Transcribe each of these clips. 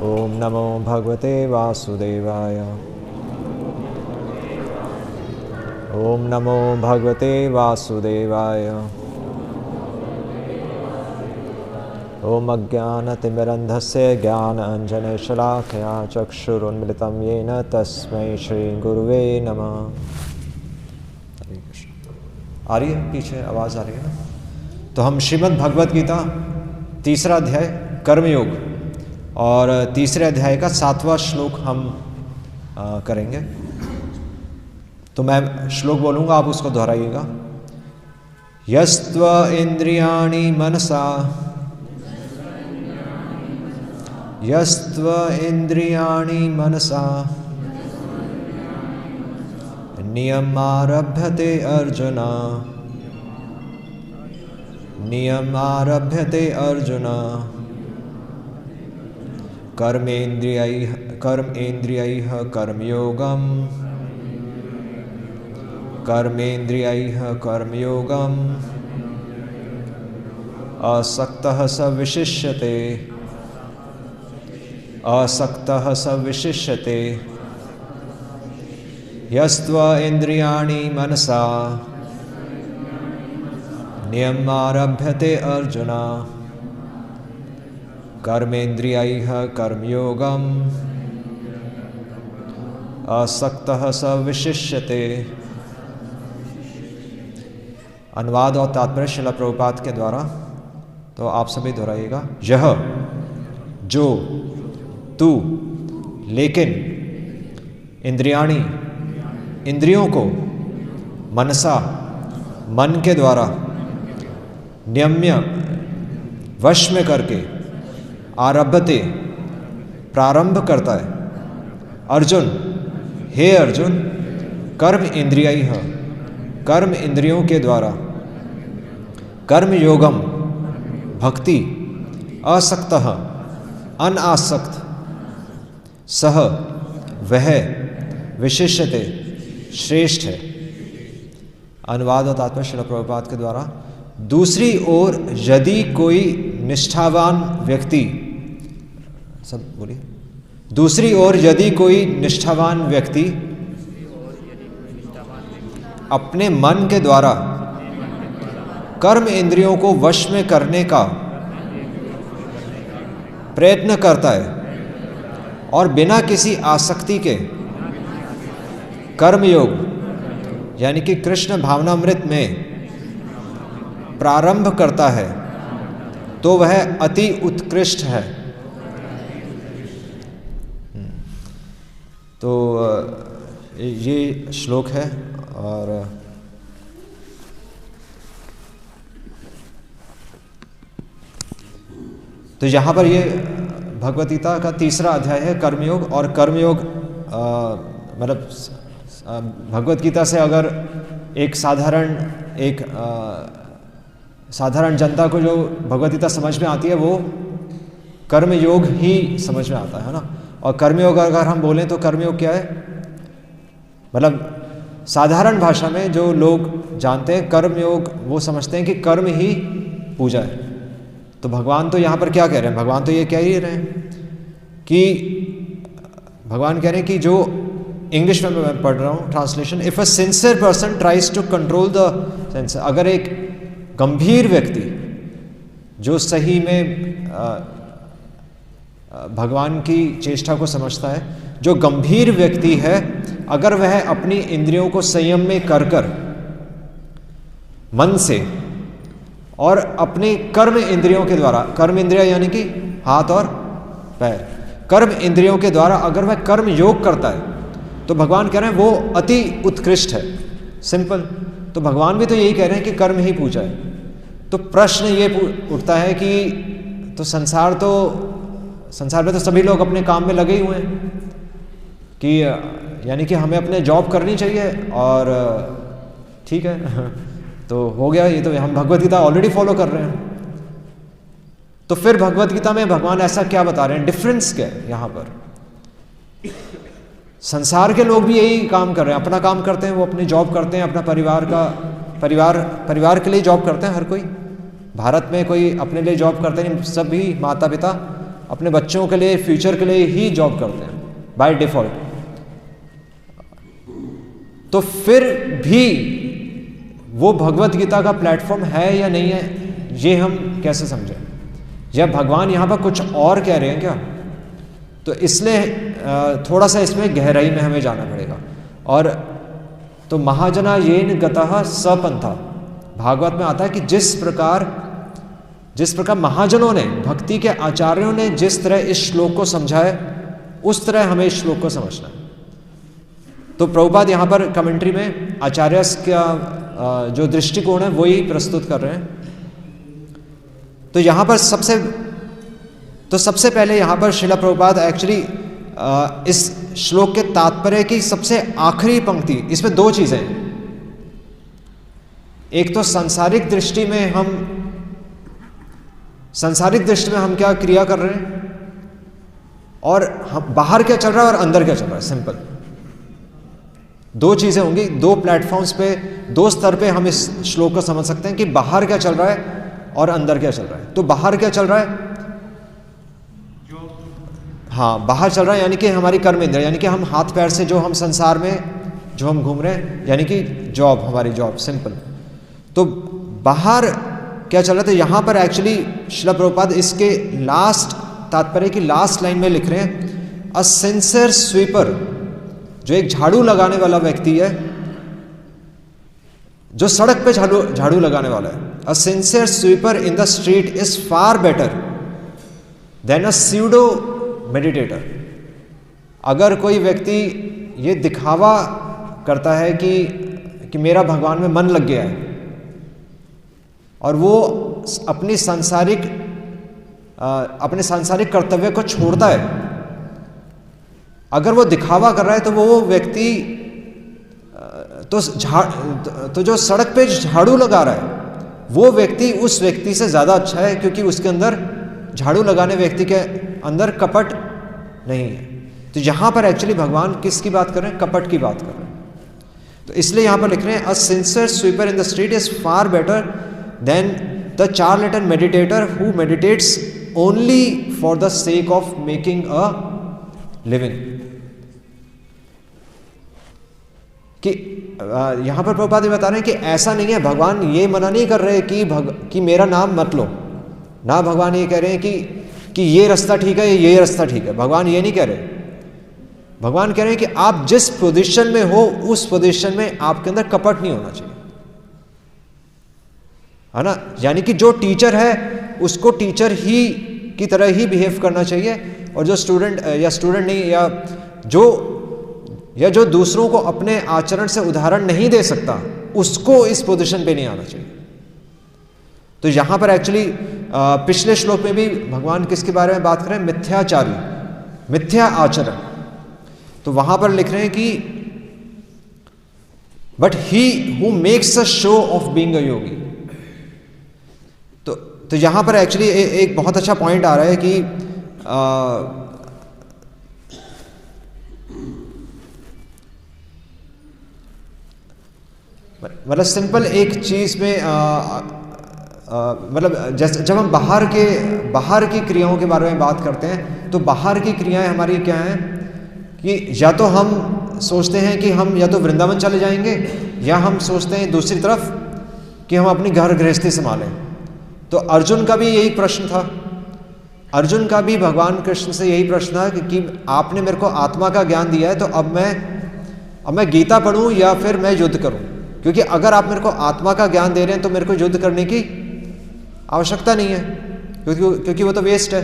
ओम नमो भगवते वासुदेवाय। ओम नमो भगवते वासुदेवाय। ओम अज्ञानतिमिरन्धस्य ज्ञानाञ्जनशलाकया चक्षुरुन्मिलितं येन तस्मै श्रीगुरुवे नमः। हरे कृष्ण। आ रही है पीछे आवाज़ आ रही है ना? तो हम श्रीमद् भगवद गीता तीसरा अध्याय कर्मयोग और तीसरे अध्याय का 7वां श्लोक हम करेंगे। तो मैं श्लोक बोलूँगा, आप उसको दोहराइएगा। यस्त्व इंद्रियाणि मनसा, यस्त्व इंद्रियाणि मनसा नियमारभ्यते अर्जुन, नियमारभ्यते अर्जुन। कर्मेन्द्रियैः कर्मयोगम्, कर्मेन्द्रियैः कर्मयोगम् असक्तः स विशिष्यते, असक्तः स विशिष्यते। यस्त्व इंद्रियाणि मनसा नियमारभ्यते अर्जुन, कर्मेन्द्रियैः कर्मयोगम् असक्तः स विशिष्यते। अनुवाद और तात्पर्य श्रील प्रभुपाद के द्वारा। तो आप सभी दोहराइएगा। यह, जो, तू, लेकिन, इंद्रियाणि, इंद्रियों को, मनसा, मन के द्वारा, नियम्य, वश में करके, आरभते, प्रारंभ करता है। अर्जुन, हे अर्जुन, कर्म इंद्रियैः, कर्म इंद्रियों के द्वारा, कर्म योगम, भक्ति, असक्तः, अनासक्त, सह, वह, विशिष्यते, श्रेष्ठ है। अनुवाद और तात्पर्य श्रील प्रभुपाद के द्वारा। दूसरी ओर यदि कोई निष्ठावान व्यक्ति, सब बोलिए, दूसरी ओर यदि कोई निष्ठावान व्यक्ति अपने मन के द्वारा कर्म इंद्रियों को वश में करने का प्रयत्न करता है और बिना किसी आसक्ति के कर्मयोग यानी कि कृष्ण भावनामृत में प्रारंभ करता है, तो वह अति उत्कृष्ट है। तो ये श्लोक है। और तो यहाँ पर ये भगवद गीता का तीसरा अध्याय है कर्मयोग। और कर्मयोग मतलब भगवद गीता से अगर एक साधारण जनता को जो भगवद गीता समझ में आती है वो कर्मयोग ही समझ में आता है ना। और कर्मयोग अगर हम बोलें तो कर्मयोग क्या है, मतलब साधारण भाषा में जो लोग जानते हैं कर्मयोग वो समझते हैं कि कर्म ही पूजा है। तो भगवान तो यहाँ पर क्या कह रहे हैं, भगवान तो ये कह ही रहे हैं कि भगवान कह रहे हैं कि जो इंग्लिश में मैं पढ़ रहा हूँ translation, if a sincere person tries to control the sense, अगर एक गंभीर व्यक्ति जो सही में भगवान की चेष्टा को समझता है, जो गंभीर व्यक्ति है, अगर वह अपनी इंद्रियों को संयम में कर कर मन से और अपने कर्म इंद्रियों के द्वारा, कर्म इंद्रिया यानी कि हाथ और पैर, कर्म इंद्रियों के द्वारा अगर वह कर्म योग करता है तो भगवान कह रहे हैं वो अति उत्कृष्ट है। सिंपल। तो भगवान भी तो यही कह रहे हैं कि कर्म ही पूजा है। तो प्रश्न ये उठता है कि तो संसार में तो सभी लोग अपने काम में लगे ही हुए हैं कि यानी कि हमें अपने जॉब करनी चाहिए और ठीक है तो हो गया, ये तो हम भगवद गीता ऑलरेडी फॉलो कर रहे हैं। तो फिर भगवद गीता में भगवान ऐसा क्या बता रहे हैं, डिफरेंस क्या है यहाँ पर? संसार के लोग भी यही काम कर रहे हैं, अपना काम करते हैं, वो अपनी जॉब करते हैं, अपना परिवार के लिए जॉब करते हैं। हर कोई भारत में कोई अपने लिए जॉब करते नहीं, सभी माता पिता अपने बच्चों के लिए, फ्यूचर के लिए ही जॉब करते हैं बाय डिफॉल्ट। तो फिर भी वो भगवत गीता का प्लेटफॉर्म है या नहीं है, ये हम कैसे समझें? या भगवान यहाँ पर कुछ और कह रहे हैं क्या? तो इसलिए थोड़ा सा इसमें गहराई में हमें जाना पड़ेगा। और तो महाजना येन गतः सपंथा, भागवत में आता है कि जिस प्रकार महाजनों ने, भक्ति के आचार्यों ने जिस तरह इस श्लोक को समझा है, उस तरह हमें इस श्लोक को समझना है। तो प्रभुपाद यहाँ पर कमेंट्री में आचार्य का जो दृष्टिकोण है वही प्रस्तुत कर रहे हैं। तो यहाँ पर सबसे पहले यहाँ पर श्रीला प्रभुपाद एक्चुअली इस श्लोक के तात्पर्य की सबसे आखिरी पंक्ति, इसमें दो चीजें हैं। एक तो सांसारिक दृष्टि में हम क्या क्रिया कर रहे हैं, और बाहर क्या चल रहा है और अंदर क्या चल रहा है। सिंपल दो चीजें होंगी, दो प्लेटफॉर्म्स पे, दो स्तर पे हम इस श्लोक को समझ सकते हैं कि बाहर क्या चल रहा है और अंदर क्या चल रहा है। तो बाहर क्या चल रहा है? हाँ, बाहर चल रहा है यानी कि हमारी कर्म इंद्रिय, यानी कि हम हाथ पैर से जो हम संसार में जो हम घूम रहे हैं, यानी कि जॉब, हमारी जॉब, सिंपल। तो बाहर क्या चल रहा था? यहाँ पर एक्चुअली श्रील प्रभुपाद इसके लास्ट तात्पर्य की लास्ट लाइन में लिख रहे हैं, अ सिंसियर स्वीपर, जो एक झाड़ू लगाने वाला व्यक्ति है, जो सड़क पे झाड़ू लगाने वाला है, अ sincere sweeper in the street is far better then a pseudo meditator. अगर कोई व्यक्ति ये दिखावा करता है कि मेरा भगवान में मन लग गया है, और वो अपने सांसारिक कर्तव्य को छोड़ता है, अगर वो दिखावा कर रहा है, तो वो व्यक्ति तो जो सड़क पे झाड़ू लगा रहा है वो व्यक्ति उस व्यक्ति से ज्यादा अच्छा है, क्योंकि उसके अंदर, झाड़ू लगाने व्यक्ति के अंदर कपट नहीं है। तो यहां पर एक्चुअली भगवान किसकी बात कर रहे हैं? कपट की बात कर रहे हैं। तो इसलिए यहां पर लिख रहे हैं, a sincere sweeper in the street is far better than the charlatan meditator who meditates only for the sake of making a living. कि यहां पर प्रभुपाद ये बता रहे हैं कि ऐसा नहीं है, भगवान ये मना नहीं कर रहे कि मेरा नाम मत लो ना। भगवान ये कह रहे हैं कि ये रास्ता ठीक है, ये रास्ता ठीक है। भगवान ये नहीं कह रहे। भगवान कह रहे हैं कि आप जिस पोजीशन में हो, उस पोजीशन में आपके अंदर कपट नहीं होना चाहिए, है ना। यानी कि जो टीचर है उसको टीचर ही की तरह ही बिहेव करना चाहिए, और जो स्टूडेंट नहीं, या जो दूसरों को अपने आचरण से उदाहरण नहीं दे सकता, उसको इस पोजीशन पे नहीं आना चाहिए। तो यहां पर एक्चुअली पिछले श्लोक में भी भगवान किसके बारे में बात करें? मिथ्याचारी, मिथ्या आचरण। तो वहां पर लिख रहे हैं कि but he who makes a show of being a yogi. तो यहां पर एक्चुअली एक बहुत अच्छा पॉइंट आ रहा है कि मतलब सिंपल एक चीज में मतलब जैसे जब हम बाहर की क्रियाओं के बारे में बात करते हैं, तो बाहर की क्रियाएं हमारी क्या हैं कि या तो हम सोचते हैं कि हम या तो वृंदावन चले जाएंगे, या हम सोचते हैं दूसरी तरफ कि हम अपनी घर गृहस्थी संभालें। तो अर्जुन का भी यही प्रश्न था, अर्जुन का भी भगवान कृष्ण से यही प्रश्न था कि आपने मेरे को आत्मा का ज्ञान दिया है, तो अब मैं गीता पढ़ूं या फिर मैं युद्ध करूं? क्योंकि अगर आप मेरे को आत्मा का ज्ञान दे रहे हैं तो मेरे को युद्ध करने की आवश्यकता नहीं है, क्योंकि वो तो वेस्ट है।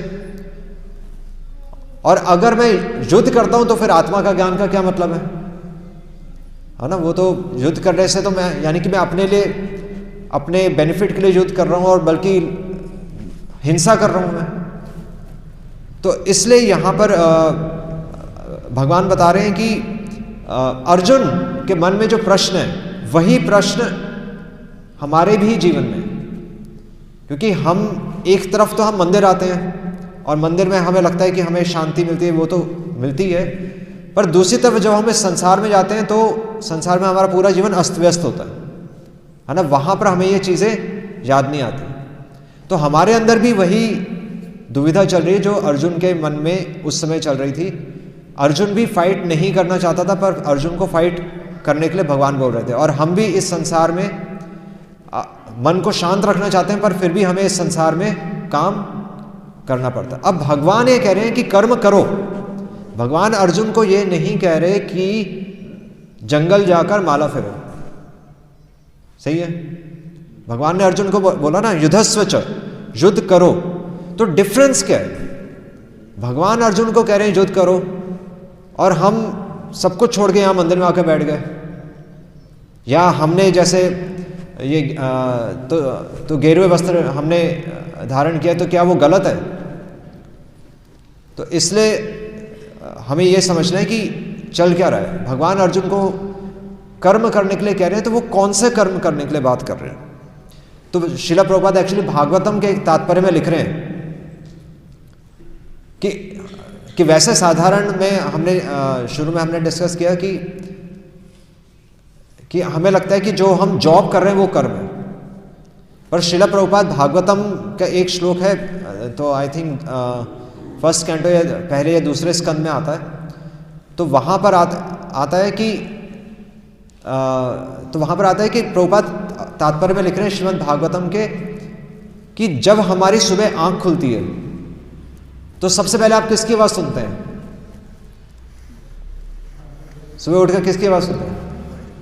और अगर मैं युद्ध करता हूं तो फिर आत्मा का ज्ञान का क्या मतलब है ना। वो तो युद्ध करने से तो मैं, यानी कि मैं अपने लिए, अपने बेनिफिट के लिए युद्ध कर रहा हूं, और बल्कि हिंसा कर रहा हूं मैं। तो इसलिए यहां पर भगवान बता रहे हैं कि अर्जुन के मन में जो प्रश्न है, वही प्रश्न हमारे भी जीवन में, क्योंकि हम एक तरफ तो हम मंदिर आते हैं और मंदिर में हमें लगता है कि हमें शांति मिलती है, वो तो मिलती है, पर दूसरी तरफ जब हम इस संसार में जाते हैं तो संसार में हमारा पूरा जीवन अस्त व्यस्त होता है ना। वहां पर हमें ये चीजें याद नहीं आती। तो हमारे अंदर भी वही दुविधा चल रही है जो अर्जुन के मन में उस समय चल रही थी। अर्जुन भी फाइट नहीं करना चाहता था, पर अर्जुन को फाइट करने के लिए भगवान बोल रहे थे। और हम भी इस संसार में मन को शांत रखना चाहते हैं, पर फिर भी हमें इस संसार में काम करना पड़ता है। अब भगवान ये कह रहे हैं कि कर्म करो। भगवान अर्जुन को ये नहीं कह रहे कि जंगल जाकर माला फेरो। सही है, भगवान ने अर्जुन को बोला ना युद्धस्व च, युद्ध करो। तो डिफरेंस क्या है? भगवान अर्जुन को कह रहे हैं युद्ध करो, और हम सब कुछ छोड़ के यहां मंदिर में आकर बैठ गए। या हमने जैसे ये तो गेरुए वस्त्र हमने धारण किया, तो क्या वो गलत है? तो इसलिए हमें ये समझना है कि चल क्या रहा है। भगवान अर्जुन को कर्म करने के लिए कह रहे हैं, तो वो कौन से कर्म करने के लिए बात कर रहे हैं? तो श्रील प्रभुपाद एक्चुअली भागवतम के तात्पर्य में लिख रहे हैं कि वैसे साधारण में हमने शुरू में हमने डिस्कस किया कि हमें लगता है कि जो हम जॉब कर रहे हैं वो कर्म है, पर श्रील प्रभुपाद भागवतम का एक श्लोक है, तो आई थिंक फर्स्ट कैंटो या पहले या दूसरे स्कंद में आता है। तो वहाँ पर आता है कि प्रभुपाद तात्पर्य में लिख रहे हैं श्रीमद् भागवतम के कि जब हमारी सुबह आंख खुलती है तो सबसे पहले आप किसकी आवाज़ सुनते हैं? सुबह उठकर किसकी आवाज़ सुनते हैं?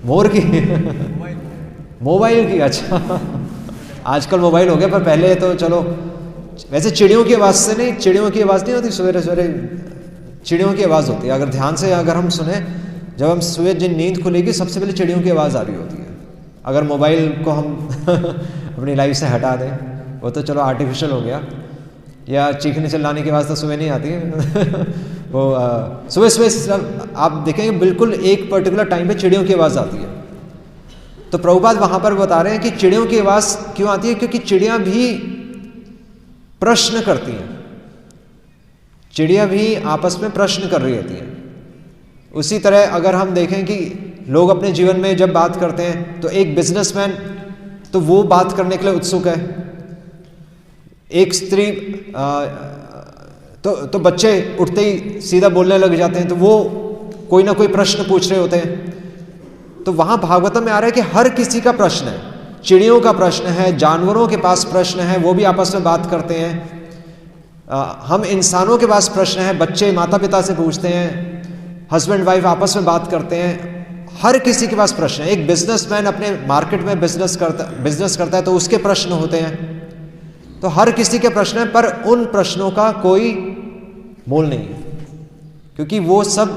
मोर की? मोबाइल की? अच्छा, आजकल मोबाइल हो गया, पर पहले तो चलो वैसे चिड़ियों की आवाज़ से नहीं, चिड़ियों की आवाज़ नहीं होती सवेरे सवेरे, चिड़ियों की आवाज़ होती है। अगर ध्यान से अगर हम सुने, जब हम सुबह जिन नींद खुलेगी सबसे पहले चिड़ियों की आवाज़ आ रही होती है। अगर मोबाइल को हम अपनी लाइफ से हटा दें, वो तो चलो आर्टिफिशियल हो गया, या चीखने चिल्लाने की आवाज़ तो सुबह नहीं आती है वो सुबह आप देखेंगे बिल्कुल एक पर्टिकुलर टाइम पे चिड़ियों की आवाज़ आती है। तो प्रभुपाद वहाँ पर बता रहे हैं कि चिड़ियों की आवाज़ क्यों आती है? क्योंकि चिड़ियाँ भी प्रश्न करती हैं, चिड़िया भी आपस में प्रश्न कर रही होती हैं। उसी तरह अगर हम देखें कि लोग अपने जीवन में जब बात करते हैं, तो एक बिजनेसमैन तो वो बात करने के लिए उत्सुक है, एक स्त्री तो बच्चे उठते ही सीधा बोलने लग जाते हैं, तो वो कोई ना कोई प्रश्न पूछ रहे होते हैं। तो वहाँ भागवतम में आ रहा है कि हर किसी का प्रश्न है, चिड़ियों का प्रश्न है, जानवरों के पास प्रश्न है, वो भी आपस में बात करते हैं। हम इंसानों के पास प्रश्न है, बच्चे माता पिता से पूछते हैं, हस्बैंड वाइफ आपस में बात करते हैं, हर किसी के पास प्रश्न है। एक बिजनेसमैन अपने मार्केट में बिजनेस करता है तो उसके प्रश्न होते हैं। तो हर किसी के प्रश्न है, पर उन प्रश्नों का कोई मोल नहीं है, क्योंकि वो सब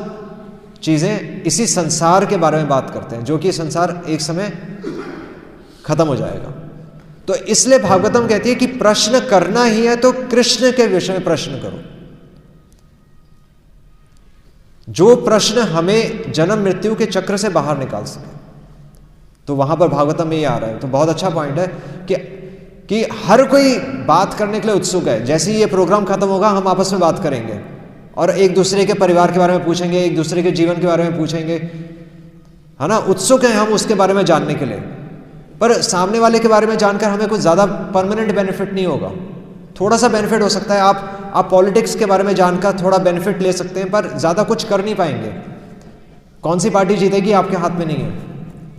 चीज़ें इसी संसार के बारे में बात करते हैं, जो कि संसार एक समय खत्म हो जाएगा। तो इसलिए भागवतम कहती है कि प्रश्न करना ही है तो कृष्ण के विषय में प्रश्न करो। जो प्रश्न हमें जन्म मृत्यु के चक्र से बाहर निकाल सके। तो वहां पर भागवतम में ये आ रहा है। तो बहुत अच्छा पॉइंट है कि हर कोई बात करने के लिए उत्सुक है। जैसे ही ये प्रोग्राम खत्म होगा, हम आपस में बात करेंगे और एक दूसरे के परिवार के बारे में पूछेंगे, एक दूसरे के जीवन के बारे में पूछेंगे, है ना। उत्सुक हैं हम उसके बारे में जानने के लिए, पर सामने वाले के बारे में जानकर हमें कुछ ज़्यादा परमानेंट बेनिफिट नहीं होगा। थोड़ा सा बेनिफिट हो सकता है, आप पॉलिटिक्स के बारे में जानकर थोड़ा बेनिफिट ले सकते हैं, पर ज़्यादा कुछ कर नहीं पाएंगे। कौन सी पार्टी जीतेगी आपके हाथ में नहीं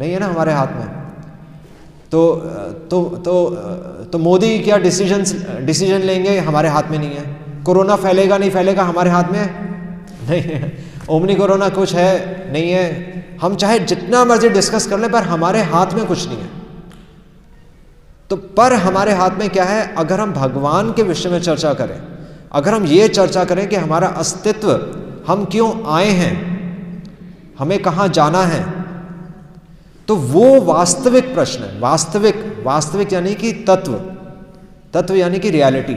है ना, हमारे हाथ में। तो मोदी क्या डिसीजन लेंगे, हमारे हाथ में नहीं है। कोरोना फैलेगा नहीं फैलेगा, हमारे हाथ में नहीं है। ओमनी कोरोना कुछ है नहीं है, हम चाहे जितना मर्जी डिस्कस कर लें, पर हमारे हाथ में कुछ नहीं है। तो पर हमारे हाथ में क्या है? अगर हम भगवान के विषय में चर्चा करें, अगर हम ये चर्चा करें कि हमारा अस्तित्व, हम क्यों आए हैं, हमें कहाँ जाना है, तो वो वास्तविक प्रश्न है। वास्तविक यानी कि तत्व यानी कि रियलिटी,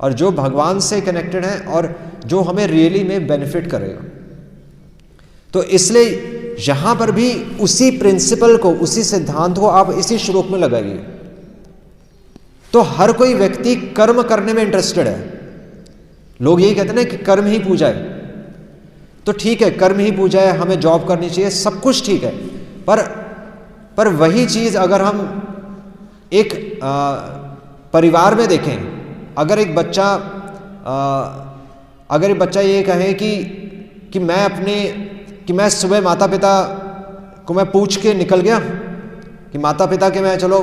और जो भगवान से कनेक्टेड है और जो हमें रियली में बेनिफिट करेगा। तो इसलिए यहां पर भी उसी प्रिंसिपल को, उसी सिद्धांत को आप इसी श्लोक में लगाइए। तो हर कोई व्यक्ति कर्म करने में इंटरेस्टेड है। लोग यही कहते हैं ना कि कर्म ही पूजा है। तो ठीक है, कर्म ही पूजा है, हमें जॉब करनी चाहिए, सब कुछ ठीक है, पर वही चीज अगर हम एक परिवार में देखें, अगर एक बच्चा ये कहे कि मैं सुबह माता पिता को मैं पूछ के निकल गया, कि माता पिता के मैं चलो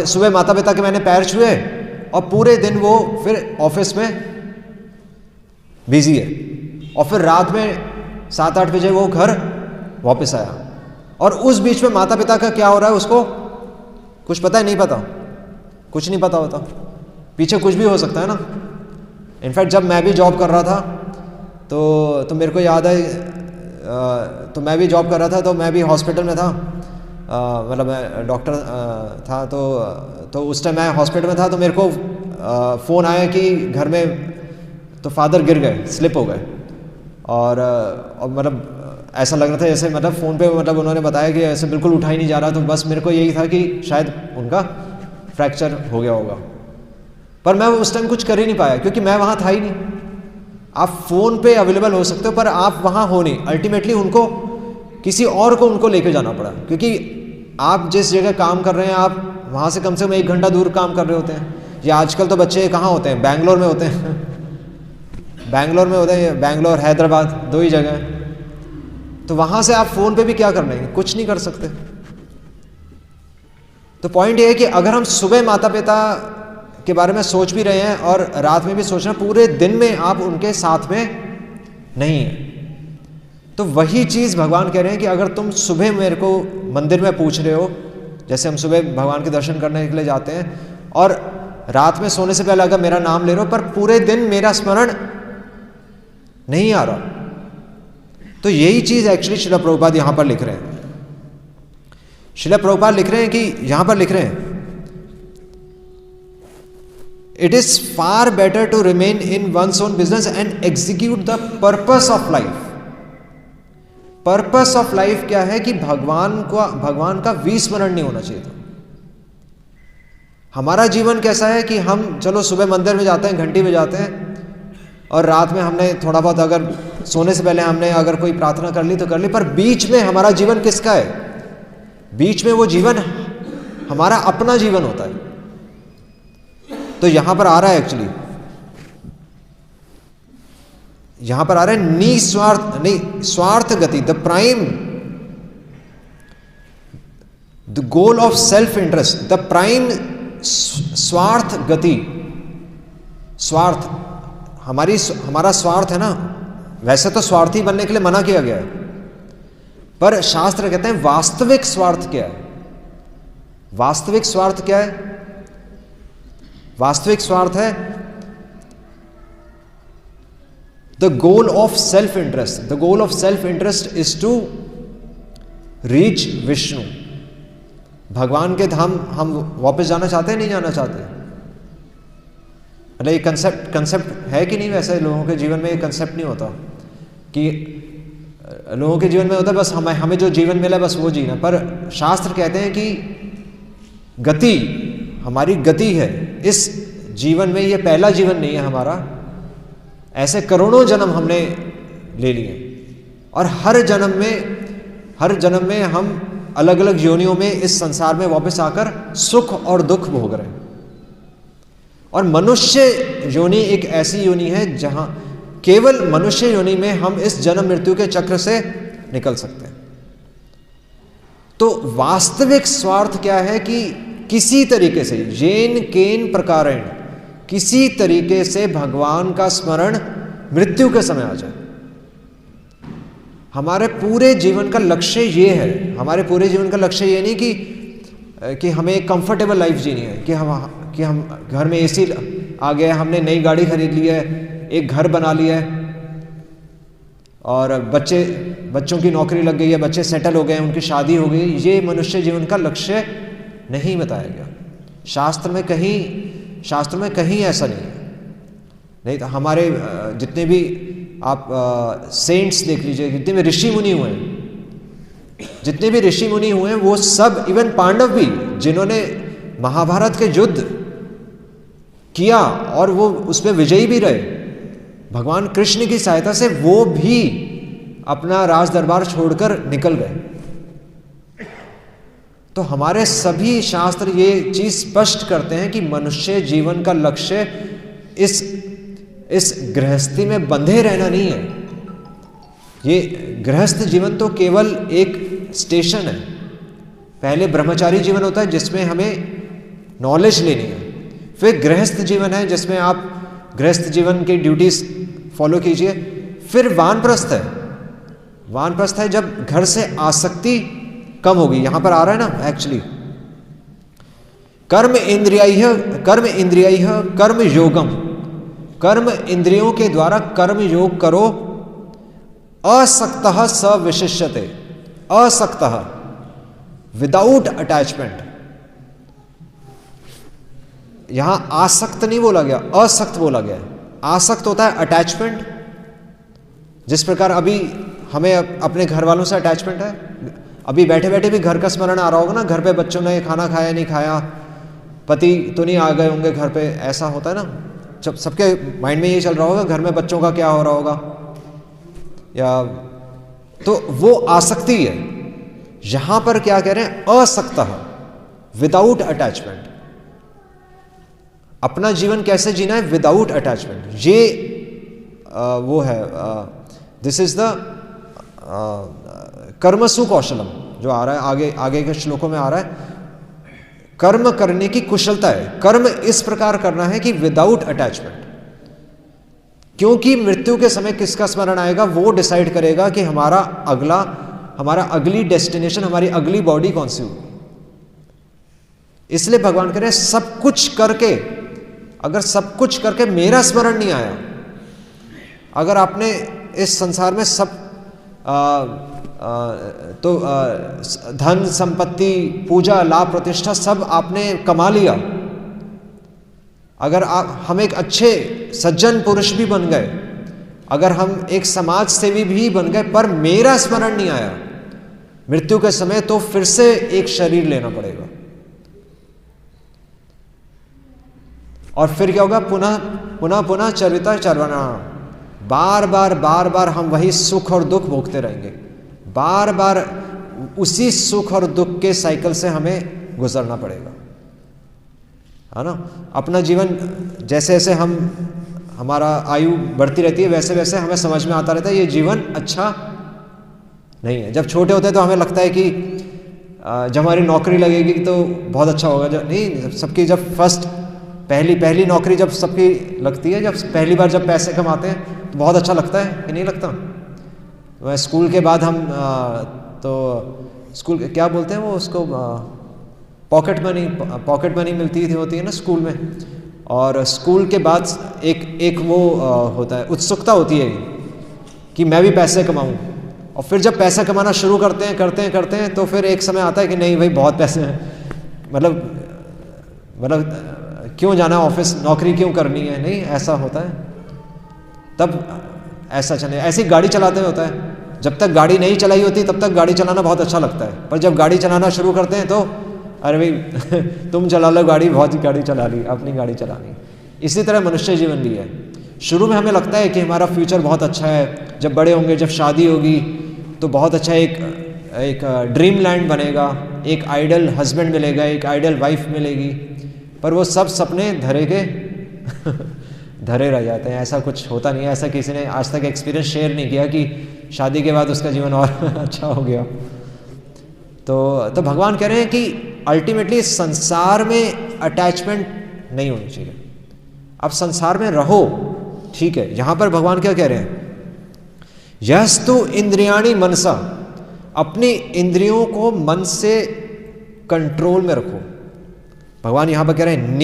सुबह माता पिता के मैंने पैर छुए और पूरे दिन वो फिर ऑफिस में बिजी है, और फिर रात में 7-8 बजे वो घर वापस आया, और उस बीच में माता पिता का क्या हो रहा है उसको कुछ पता है? नहीं पता, कुछ नहीं पता होता, पीछे कुछ भी हो सकता है ना। इनफैक्ट जब मैं भी जॉब कर रहा था तो मेरे को याद है, तो मैं भी जॉब कर रहा था, तो मैं भी हॉस्पिटल में था, मतलब मैं डॉक्टर था, तो उस टाइम मैं हॉस्पिटल में था, तो मेरे को फ़ोन आया कि घर में तो फादर गिर गए, स्लिप हो गए, और मतलब ऐसा लग रहा था जैसे, मतलब फ़ोन पे मतलब उन्होंने बताया कि ऐसे बिल्कुल उठा ही नहीं जा रहा, तो बस मेरे को यही था कि शायद उनका फ्रैक्चर हो गया होगा, पर मैं उस टाइम कुछ कर ही नहीं पाया क्योंकि मैं वहाँ था ही नहीं। आप फ़ोन पे अवेलेबल हो सकते हो पर आप वहाँ हो नहीं। अल्टीमेटली उनको किसी और को उनको लेके जाना पड़ा, क्योंकि आप जिस जगह काम कर रहे हैं आप वहाँ से कम 1 घंटा दूर काम कर रहे होते हैं। या आजकल तो बच्चे कहाँ होते हैं? बैंगलोर में होते हैं बैंगलोर हैदराबाद 2 ही जगह हैं। तो वहाँ से आप फ़ोन पे भी क्या कर लेंगे? कुछ नहीं कर सकते। तो पॉइंट ये है कि अगर हम सुबह माता पिता के बारे में सोच भी रहे हैं और रात में भी सोच रहे हैं, पूरे दिन में आप उनके साथ में नहीं हैं, तो वही चीज़ भगवान कह रहे हैं कि अगर तुम सुबह मेरे को मंदिर में पूछ रहे हो, जैसे हम सुबह भगवान के दर्शन करने के लिए जाते हैं, और रात में सोने से पहले अगर मेरा नाम ले रहे हो पर पूरे दिन मेरा स्मरण नहीं आ रहा, तो यही चीज़ एक्चुअली श्रील प्रभुपाद यहाँ पर लिख रहे हैं। श्रील प्रभुपाद लिख रहे हैं कि यहाँ पर लिख रहे हैं, it is far better to remain in one's own business and execute the purpose of life. Purpose of life क्या है? कि भगवान का विस्मरण नहीं होना चाहिए था। हमारा जीवन कैसा है कि हम चलो सुबह मंदिर में जाते हैं, घंटी बजाते हैं, और रात में हमने थोड़ा बहुत अगर सोने से पहले हमने अगर कोई प्रार्थना कर ली तो कर ली, पर बीच में हमारा जीवन किसका है? बीच में वो जीवन हमारा अपना जीवन होता है। तो यहां पर आ रहा है एक्चुअली, यहां पर आ रहा है निस्वार्थ स्वार्थ गति, the prime, the goal of self interest, the prime स्वार्थ गति। स्वार्थ हमारा स्वार्थ है ना, वैसे तो स्वार्थी बनने के लिए मना किया गया है, पर शास्त्र कहते हैं वास्तविक स्वार्थ क्या है? वास्तविक स्वार्थ क्या है? वास्तविक स्वार्थ है the goal of self interest. The goal of self interest is to reach Vishnu. भगवान के धाम हम वापस जाना चाहते हैं, नहीं जाना चाहते? मतलब ये कंसेप्ट है कि नहीं? वैसे लोगों के जीवन में ये कंसेप्ट नहीं होता कि लोगों के जीवन में होता है बस हमें जो जीवन मिला बस वो जीना, पर शास्त्र कहते हैं कि गति, हमारी गति है इस जीवन में, ये पहला जीवन नहीं है हमारा, ऐसे करोड़ों जन्म हमने ले लिए, और हर जन्म में हम अलग अलग योनियों में इस संसार में वापस आकर सुख और दुख भोग रहे हैं। और मनुष्य योनि एक ऐसी योनि है जहां केवल मनुष्य योनि में हम इस जन्म मृत्यु के चक्र से निकल सकते हैं। तो वास्तविक स्वार्थ क्या है? कि किसी तरीके से येन केन प्रकारेण, किसी तरीके से भगवान का स्मरण मृत्यु के समय आ जाए। हमारे पूरे जीवन का लक्ष्य ये है। हमारे पूरे जीवन का लक्ष्य ये नहीं कि हमें एक कंफर्टेबल लाइफ जीनी है, कि हम घर में एसी आ गया, हमने नई गाड़ी खरीद ली है, एक घर बना लिया है, और बच्चों की नौकरी लग गई है, बच्चे सेटल हो गए, उनकी शादी हो गई। ये मनुष्य जीवन का लक्ष्य नहीं बताया गया शास्त्र में कहीं ऐसा नहीं है। नहीं तो हमारे जितने भी आप सेंट्स देख लीजिए, जितने भी ऋषि मुनि हुए हैं, वो सब, इवन पांडव भी, जिन्होंने महाभारत के युद्ध किया और वो उसमें विजयी भी रहे भगवान कृष्ण की सहायता से, वो भी अपना राज दरबार छोड़कर निकल गए। तो हमारे सभी शास्त्र ये चीज स्पष्ट करते हैं कि मनुष्य जीवन का लक्ष्य इस गृहस्थी में बंधे रहना नहीं है। ये गृहस्थ जीवन तो केवल एक स्टेशन है। पहले ब्रह्मचारी जीवन होता है जिसमें हमें नॉलेज लेनी है, फिर गृहस्थ जीवन है जिसमें आप गृहस्थ जीवन की ड्यूटीज फॉलो कीजिए, फिर वानप्रस्थ है। वानप्रस्थ है जब घर से आसक्ति कम होगी। यहां पर आ रहा है ना एक्चुअली, कर्म इंद्रियाय कर्म योगम, कर्म इंद्रियों के द्वारा कर्म योग करो, असक्तः स विशिष्यते, असक्तः विदाउट अटैचमेंट। यहां आसक्त नहीं बोला गया, असक्त बोला गया। आसक्त होता है अटैचमेंट, जिस प्रकार अभी हमें अपने घर वालों से अटैचमेंट है। अभी बैठे बैठे भी घर का स्मरण आ रहा होगा ना, घर पे बच्चों ने खाना खाया नहीं खाया, पति तो नहीं आ गए होंगे घर पे, ऐसा होता है ना। जब सबके माइंड में ये चल रहा होगा घर में बच्चों का क्या हो रहा होगा, या तो वो आसक्ति है। यहां पर क्या कह रहे हैं, असक्तः विदाउट अटैचमेंट। अपना जीवन कैसे जीना है, विदाउट अटैचमेंट। ये वो है, दिस इज द कर्मसु कौशलम, जो आ रहा है आगे आगे के श्लोकों में आ रहा है। कर्म करने की कुशलता है, कर्म इस प्रकार करना है कि विदाउट अटैचमेंट। क्योंकि मृत्यु के समय किसका स्मरण आएगा वो डिसाइड करेगा कि हमारा अगली डेस्टिनेशन, हमारी अगली बॉडी कौन सी होगी। इसलिए भगवान कह रहे हैं सब कुछ करके, अगर सब कुछ करके मेरा स्मरण नहीं आया, अगर आपने इस संसार में सब धन संपत्ति पूजा लाभ प्रतिष्ठा सब आपने कमा लिया, अगर हम एक अच्छे सज्जन पुरुष भी बन गए, अगर हम एक समाज सेवी भी बन गए, पर मेरा स्मरण नहीं आया मृत्यु के समय, तो फिर से एक शरीर लेना पड़ेगा। और फिर क्या होगा, पुनः चरिता चरवना, बार बार हम वही सुख और दुख भोगते रहेंगे। बार बार उसी सुख और दुख के साइकिल से हमें गुजरना पड़ेगा, है ना। अपना जीवन जैसे जैसे हमारा आयु बढ़ती रहती है, वैसे वैसे हमें समझ में आता रहता है ये जीवन अच्छा नहीं है। जब छोटे होते हैं तो हमें लगता है कि जब हमारी नौकरी लगेगी तो बहुत अच्छा होगा। जब नहीं, सबकी जब पहली नौकरी जब सबकी लगती है, जब पहली बार जब पैसे कमाते हैं तो बहुत अच्छा लगता है कि नहीं लगता। वह स्कूल के बाद हम तो स्कूल क्या बोलते हैं वो उसको, पॉकेट मनी मिलती होती है ना स्कूल में। और स्कूल के बाद एक वो होता है, उत्सुकता होती है कि मैं भी पैसे कमाऊं। और फिर जब पैसा कमाना शुरू करते हैं तो फिर एक समय आता है कि नहीं भाई बहुत पैसे हैं, मतलब क्यों जाना ऑफिस, नौकरी क्यों करनी है, नहीं ऐसा होता है। तब ऐसा चले, ऐसी गाड़ी चलाते होता है, जब तक गाड़ी नहीं चलाई होती तब तक गाड़ी चलाना बहुत अच्छा लगता है, पर जब गाड़ी चलाना शुरू करते हैं तो अरे भाई तुम चला लो गाड़ी, बहुत गाड़ी चला ली, अपनी गाड़ी चलानी। इसी तरह मनुष्य जीवन भी है। शुरू में हमें लगता है कि हमारा फ्यूचर बहुत अच्छा है, जब बड़े होंगे, जब शादी होगी तो बहुत अच्छा एक ड्रीम लैंड बनेगा, एक आइडल हस्बैंड मिलेगा, एक आइडल वाइफ मिलेगी, पर वो सब सपने धरे रह जाते हैं। ऐसा कुछ होता नहीं है। ऐसा किसी ने आज तक एक्सपीरियंस शेयर नहीं किया कि शादी के बाद उसका जीवन और अच्छा हो गया। तो भगवान कह रहे हैं कि अल्टीमेटली संसार में अटैचमेंट नहीं होनी चाहिए। अब संसार में रहो, ठीक है। यहां पर भगवान क्या कह रहे हैं, यस्तु इंद्रियाणि मनसा, अपनी इंद्रियों को मन से कंट्रोल में रखो। भगवान यहां पर कह रहे हैं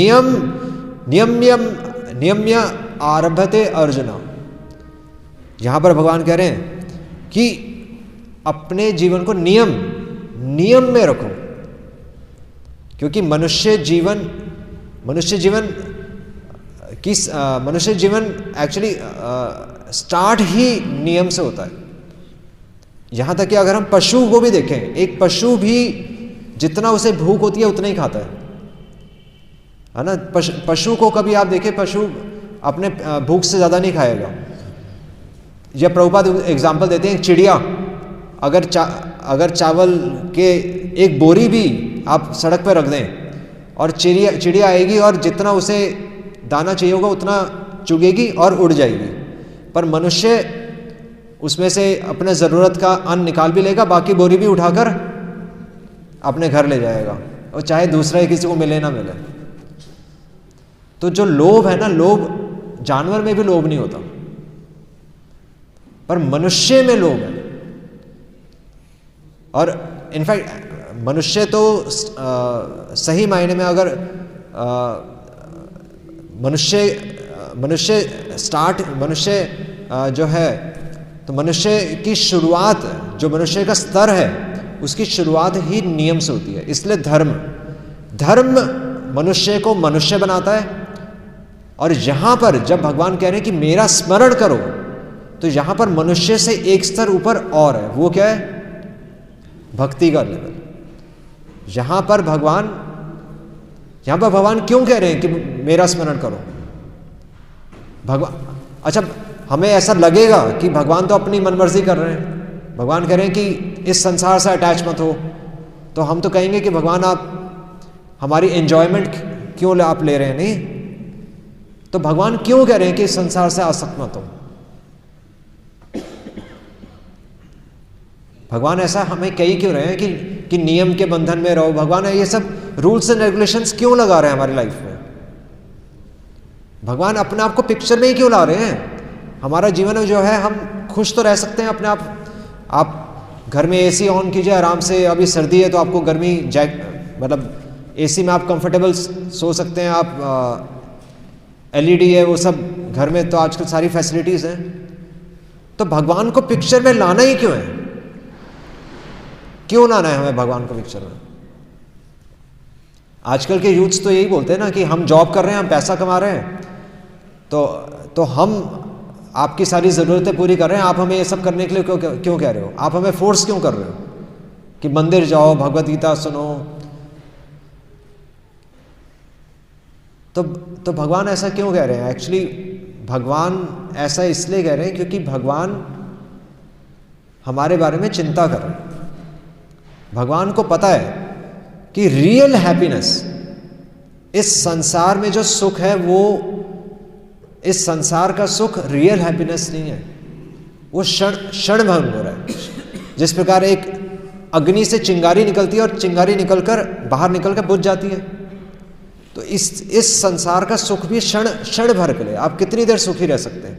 नियम्य आरभते अर्जुन। यहां पर भगवान कह रहे हैं कि अपने जीवन को नियम में रखो, क्योंकि मनुष्य जीवन एक्चुअली स्टार्ट ही नियम से होता है। यहां तक कि अगर हम पशु को भी देखें, एक पशु भी जितना उसे भूख होती है उतना ही खाता है ना। पशु को कभी आप देखें, पशु अपने भूख से ज्यादा नहीं खाएगा। या प्रभुपाद एग्जाम्पल देते हैं, चिड़िया अगर चावल के एक बोरी भी आप सड़क पर रख दें और चिड़िया आएगी और जितना उसे दाना चाहिए होगा उतना चुगेगी और उड़ जाएगी। पर मनुष्य उसमें से अपने ज़रूरत का अन्न निकाल भी लेगा, बाकी बोरी भी उठाकर अपने घर ले जाएगा, और चाहे दूसरा ही किसी को मिले ना मिले। तो जो लोभ है ना, लोभ जानवर में भी लोभ नहीं होता, पर मनुष्य में लोभ है। और इनफैक्ट मनुष्य तो सही मायने में अगर मनुष्य जो है, तो मनुष्य की शुरुआत, जो मनुष्य का स्तर है उसकी शुरुआत ही नियम से होती है। इसलिए धर्म मनुष्य को मनुष्य बनाता है। और यहां पर जब भगवान कह रहे हैं कि मेरा स्मरण करो, तो यहां पर मनुष्य से एक स्तर ऊपर और है, वो क्या है? भक्ति का लेवल। यहां पर भगवान क्यों कह रहे हैं कि मेरा स्मरण करो? भगवान, अच्छा, हमें ऐसा लगेगा कि भगवान तो अपनी मनमर्जी कर रहे हैं, भगवान कह रहे हैं कि इस संसार से अटैच मत हो, तो हम तो कहेंगे कि भगवान आप हमारी एंजॉयमेंट क्यों आप ले रहे हैं? नहीं, तो भगवान क्यों कह रहे हैं कि इस संसार से आसक्त मत हो? भगवान ऐसा हमें कही क्यों रहे हैं कि नियम के बंधन में रहो? भगवान ये सब रूल्स एंड रेगुलेशंस क्यों लगा रहे हैं हमारी लाइफ में? भगवान अपने आप को पिक्चर में ही क्यों ला रहे हैं? हमारा जीवन जो है, हम खुश तो रह सकते हैं अपने आप घर में एसी ऑन कीजिए आराम से, अभी सर्दी है तो आपको गर्मी मतलब एसी में आप कंफर्टेबल सो सकते हैं, आप एलईडी है वो सब घर में, तो आजकल सारी फैसिलिटीज हैं। तो भगवान को पिक्चर में लाना ही क्यों है? क्यों लाना है हमें भगवान को पिक्चर में? आजकल के यूथ्स तो यही बोलते हैं ना कि हम जॉब कर रहे हैं, हम पैसा कमा रहे हैं, तो हम आपकी सारी ज़रूरतें पूरी कर रहे हैं, आप हमें ये सब करने के लिए क्यों कह रहे हो? आप हमें फोर्स क्यों कर रहे हो कि मंदिर जाओ, भगवत गीता सुनो? तो भगवान ऐसा क्यों कह रहे हैं? एक्चुअली भगवान ऐसा इसलिए कह रहे हैं क्योंकि भगवान हमारे बारे में चिंता कर रहे हैं। भगवान को पता है कि रियल हैप्पीनेस, इस संसार में जो सुख है, वो इस संसार का सुख रियल हैप्पीनेस नहीं है, वो क्षण भंग हो रहा है। जिस प्रकार एक अग्नि से चिंगारी निकलती है और चिंगारी निकलकर बाहर निकलकर बुझ जाती है, तो इस संसार का सुख भी क्षण भर के लिए। आप कितनी देर सुखी रह सकते हैं?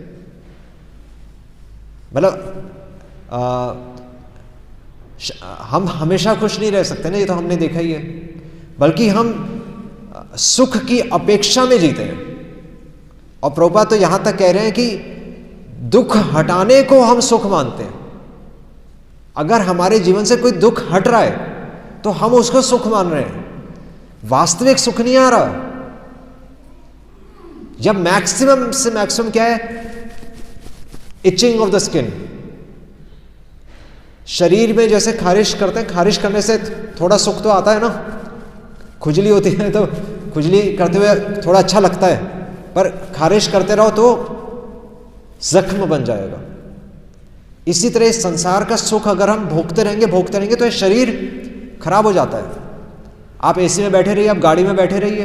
मतलब हम हमेशा खुश नहीं रह सकते ना, ये तो हमने देखा ही है। बल्कि हम सुख की अपेक्षा में जीते हैं। और प्रभुपाद तो यहां तक कह रहे हैं कि दुख हटाने को हम सुख मानते हैं। अगर हमारे जीवन से कोई दुख हट रहा है तो हम उसको सुख मान रहे हैं, वास्तविक सुख नहीं आ रहा। जब मैक्सिमम से मैक्सिमम क्या है? Itching of the skin. शरीर में जैसे खारिश करते हैं, खारिश करने से थोड़ा सुख तो आता है ना, खुजली होती है तो खुजली करते हुए थोड़ा अच्छा लगता है, पर खारिश करते रहो तो जख्म बन जाएगा। इसी तरह इस संसार का सुख अगर हम भोगते रहेंगे तो ये शरीर खराब हो जाता है। आप एसी में बैठे रहिए, आप गाड़ी में बैठे रहिए,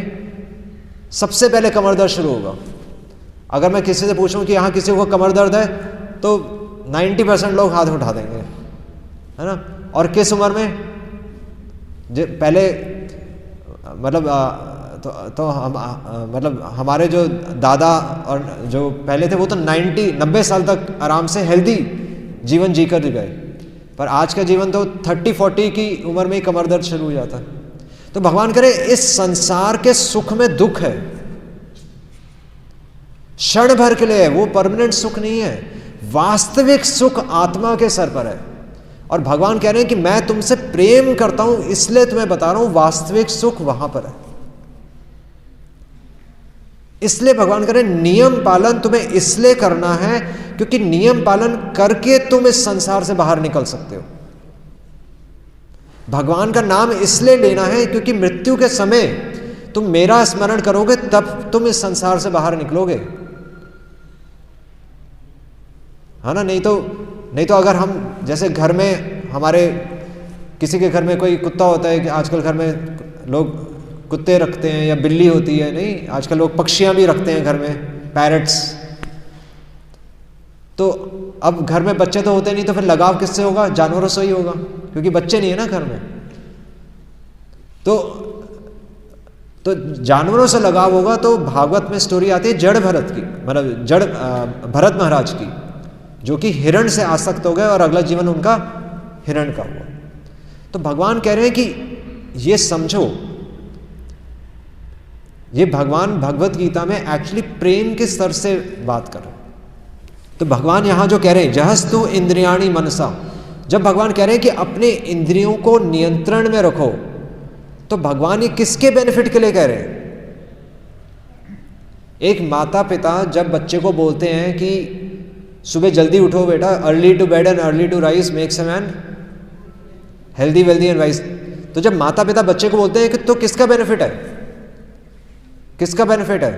सबसे पहले कमर दर्द शुरू होगा। अगर मैं किसी से पूछूं कि यहाँ किसी को कमर दर्द है तो 90% लोग हाथ उठा देंगे, है ना। और किस उम्र में? पहले मतलब मतलब हमारे जो दादा और जो पहले थे वो तो 90 साल तक आराम से हेल्दी जीवन जीकर गए, पर आज का जीवन तो 30-40 की उम्र में ही कमर दर्द शुरू हो जाता है। तो भगवान करे इस संसार के सुख में दुख है, क्षण भर के लिए है, वो परमानेंट सुख नहीं है। वास्तविक सुख आत्मा के सर पर है। और भगवान कह रहे हैं कि मैं तुमसे प्रेम करता हूं, इसलिए तुम्हें बता रहा हूं वास्तविक सुख वहां पर है। इसलिए भगवान कह रहे हैं नियम पालन तुम्हें इसलिए करना है क्योंकि नियम पालन करके तुम इस संसार से बाहर निकल सकते हो। भगवान का नाम इसलिए लेना है क्योंकि मृत्यु के समय तुम मेरा स्मरण करोगे तब तुम इस संसार से बाहर निकलोगे, है ना। नहीं तो अगर हम जैसे घर में हमारे किसी के घर में कोई कुत्ता होता है, कि आजकल घर में लोग कुत्ते रखते हैं या बिल्ली होती है, नहीं आजकल लोग पक्षियां भी रखते हैं घर में, पैरट्स। तो अब घर में बच्चे तो होते नहीं, तो फिर लगाव किससे होगा? जानवरों से ही होगा, क्योंकि बच्चे नहीं है ना घर में। तो जानवरों से लगाव होगा। तो भागवत में स्टोरी आती है जड़ भरत की, मतलब जड़ भरत महाराज की, जो कि हिरण से आसक्त हो गए और अगला जीवन उनका हिरण का हुआ। तो भगवान कह रहे हैं कि ये समझो, ये भगवान भगवत गीता में एक्चुअली प्रेम के स्तर से बात कर रहे हैं। तो भगवान यहां जो कह रहे हैं जहस्तु इंद्रियाणि मनसा, जब भगवान कह रहे हैं कि अपने इंद्रियों को नियंत्रण में रखो, तो भगवान ये किसके बेनिफिट के लिए कह रहे हैं? एक माता पिता जब बच्चे को बोलते हैं कि सुबह जल्दी उठो बेटा, early to bed and early to rise makes a man healthy wealthy and wise, तो जब माता पिता बच्चे को बोलते हैं कि तो किसका बेनिफिट है? किसका बेनिफिट है?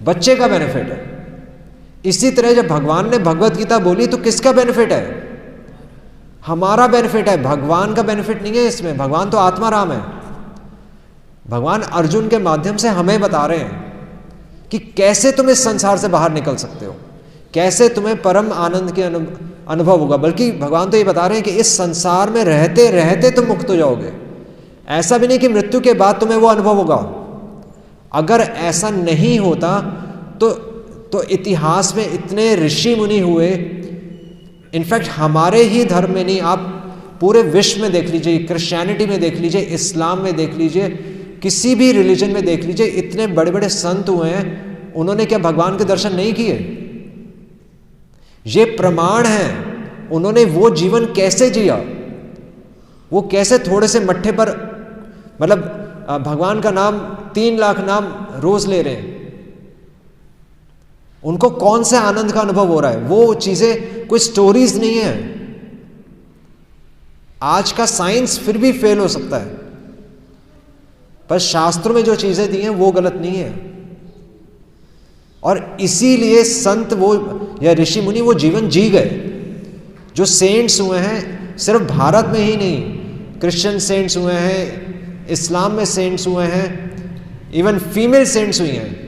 बच्चे का बेनिफिट है। इसी तरह जब भगवान ने भगवत गीता बोली तो किसका बेनिफिट है? हमारा बेनिफिट है, भगवान का बेनिफिट नहीं है इसमें। भगवान तो आत्मा राम है। भगवान अर्जुन के माध्यम से हमें बता रहे हैं कि कैसे तुम इस संसार से बाहर निकल सकते हो, कैसे तुम्हें परम आनंद के अनुभव होगा। बल्कि भगवान तो ये बता रहे हैं कि इस संसार में रहते रहते तुम मुक्त हो जाओगे। ऐसा भी नहीं कि मृत्यु के बाद तुम्हें वो अनुभव होगा। अगर ऐसा नहीं होता तो इतिहास में इतने ऋषि मुनि हुए, इनफैक्ट हमारे ही धर्म में नहीं, आप पूरे विश्व में देख लीजिए, क्रिश्चियनिटी में देख लीजिए, इस्लाम में देख लीजिए, किसी भी रिलीजन में देख लीजिए, इतने बड़े बड़े संत हुए हैं, उन्होंने क्या भगवान के दर्शन नहीं किए? ये प्रमाण है। उन्होंने वो जीवन कैसे जिया, वो कैसे थोड़े से मट्ठे पर, मतलब भगवान का नाम 3 लाख नाम रोज ले रहे हैं, उनको कौन से आनंद का अनुभव हो रहा है? वो चीजें कोई स्टोरीज नहीं है। आज का साइंस फिर भी फेल हो सकता है, पर शास्त्रों में जो चीजें दी हैं वो गलत नहीं है। और इसीलिए संत वो या ऋषि मुनि वो जीवन जी गए। जो सेंट्स हुए हैं, सिर्फ भारत में ही नहीं, क्रिश्चियन सेंट्स हुए हैं, इस्लाम में सेंट्स हुए हैं, इवन फीमेल सेंट्स हुई हैं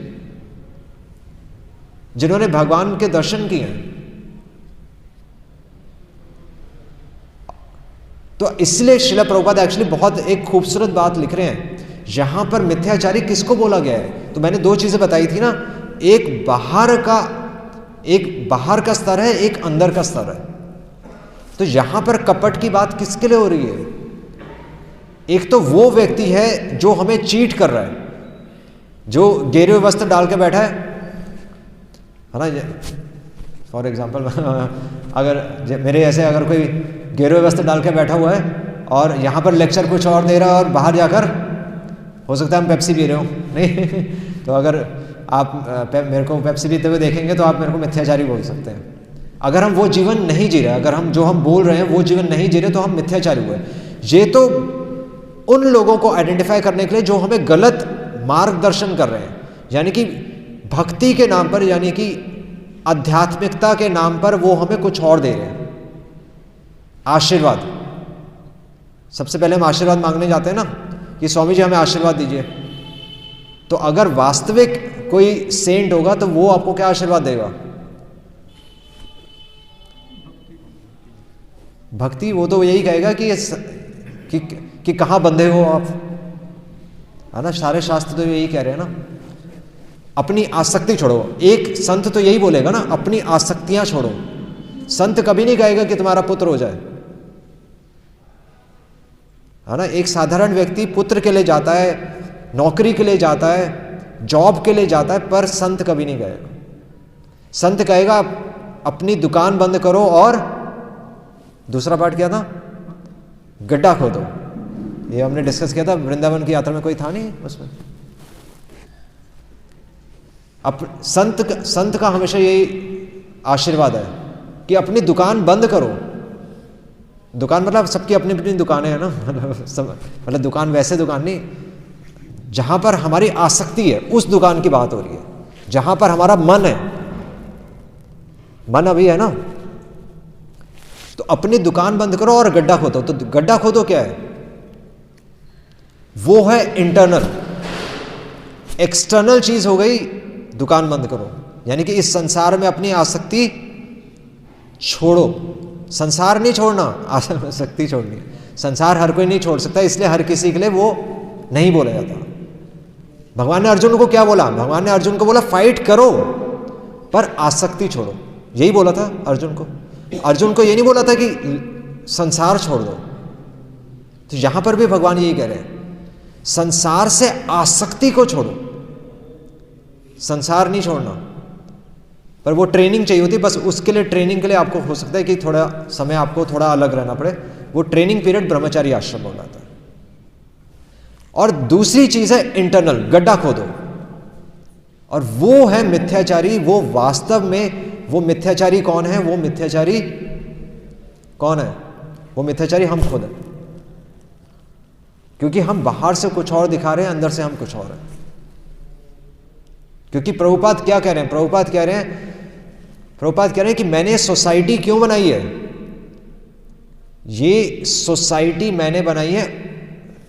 जिन्होंने भगवान के दर्शन किए हैं। तो इसलिए श्रील प्रभुपाद एक्चुअली बहुत एक खूबसूरत बात लिख रहे हैं। यहां पर मिथ्याचारी किसको बोला गया है? तो मैंने 2 चीजें बताई थी ना, एक बाहर का स्तर है, एक अंदर का स्तर है। तो यहां पर कपट की बात किसके लिए हो रही है? एक तो वो व्यक्ति है जो हमें चीट कर रहा है, जो गेरे हुए वस्त्र डाल के बैठा है ना। फॉर एग्जाम्पल अगर मेरे ऐसे अगर कोई गेरे हुए वस्त्र डाल के बैठा हुआ है और यहाँ पर लेक्चर कुछ और दे रहा है और बाहर जाकर हो सकता है हम पेप्सी पी रहे हो, नहीं तो अगर आप मेरे को पेप्सी पीते हुए देखेंगे तो आप मेरे को मिथ्याचारी बोल सकते हैं। अगर हम वो जीवन नहीं जी रहे, अगर हम जो हम बोल रहे हैं वो जीवन नहीं जी रहे, तो हम मिथ्याचारी हुए। ये तो उन लोगों को आइडेंटिफाई करने के लिए जो हमें गलत मार्गदर्शन कर रहे हैं, यानी कि भक्ति के नाम पर, यानी कि आध्यात्मिकता के नाम पर वो हमें कुछ और दे रहे हैं। आशीर्वाद, सबसे पहले हम आशीर्वाद मांगने जाते हैं ना कि स्वामी जी हमें आशीर्वाद दीजिए। तो अगर वास्तविक कोई सेंट होगा तो वो आपको क्या आशीर्वाद देगा? भक्ति, वो तो यही कहेगा कि कहां बंधे हो आप, है ना। सारे शास्त्र तो यही कह रहे हैं ना, अपनी आसक्ति छोड़ो। एक संत तो यही बोलेगा ना, अपनी आसक्तियां छोड़ो। संत कभी नहीं कहेगा कि तुम्हारा पुत्र हो जाए, है ना। एक साधारण व्यक्ति पुत्र के लिए जाता है, नौकरी के लिए जाता है, जॉब के लिए जाता है, पर संत कभी नहीं कहेगा। संत कहेगा अपनी दुकान बंद करो और दूसरा पार्ट क्या था? गड्ढा खोदो। ये हमने डिस्कस किया था, वृंदावन की यात्रा में कोई था नहीं उसमें। अब संत का हमेशा यही आशीर्वाद है कि अपनी दुकान बंद करो। दुकान मतलब सबकी अपनी अपनी दुकानें हैं ना, मतलब दुकान वैसे दुकान नहीं, जहां पर हमारी आसक्ति है उस दुकान की बात हो रही है, जहां पर हमारा मन है। मन अभी है ना, तो अपनी दुकान बंद करो और गड्ढा खोदो। तो गड्ढा खोदो क्या है? वो है इंटरनल। एक्सटर्नल चीज हो गई दुकान बंद करो, यानी कि इस संसार में अपनी आसक्ति छोड़ो। संसार नहीं छोड़ना, आसक्ति छोड़नी है। संसार हर कोई नहीं छोड़ सकता, इसलिए हर किसी के लिए वो नहीं बोला जाता। भगवान ने अर्जुन को क्या बोला? भगवान ने अर्जुन को बोला फाइट करो पर आसक्ति छोड़ो, यही बोला था अर्जुन को। अर्जुन को ये नहीं बोला था कि संसार छोड़ दो। तो यहां पर भी भगवान यही कह रहे हैं, संसार से आसक्ति को छोड़ो। संसार नहीं छोड़ना, पर वो ट्रेनिंग चाहिए होती है। बस उसके लिए, ट्रेनिंग के लिए आपको हो सकता है कि थोड़ा समय आपको थोड़ा अलग रहना पड़े। वो ट्रेनिंग पीरियड ब्रह्मचारी आश्रम हो जाता है। और दूसरी चीज है इंटरनल, गड्ढा खोदो, और वो है मिथ्याचारी। वो वास्तव में वो मिथ्याचारी कौन है? वो मिथ्याचारी कौन है? वो मिथ्याचारी हम खुद हैं, क्योंकि हम बाहर से कुछ और दिखा रहे हैं, अंदर से हम कुछ और हैं। क्योंकि प्रभुपाद क्या कह रहे हैं? प्रभुपाद कह रहे हैं कि मैंने सोसाइटी क्यों बनाई है? ये सोसाइटी मैंने बनाई है।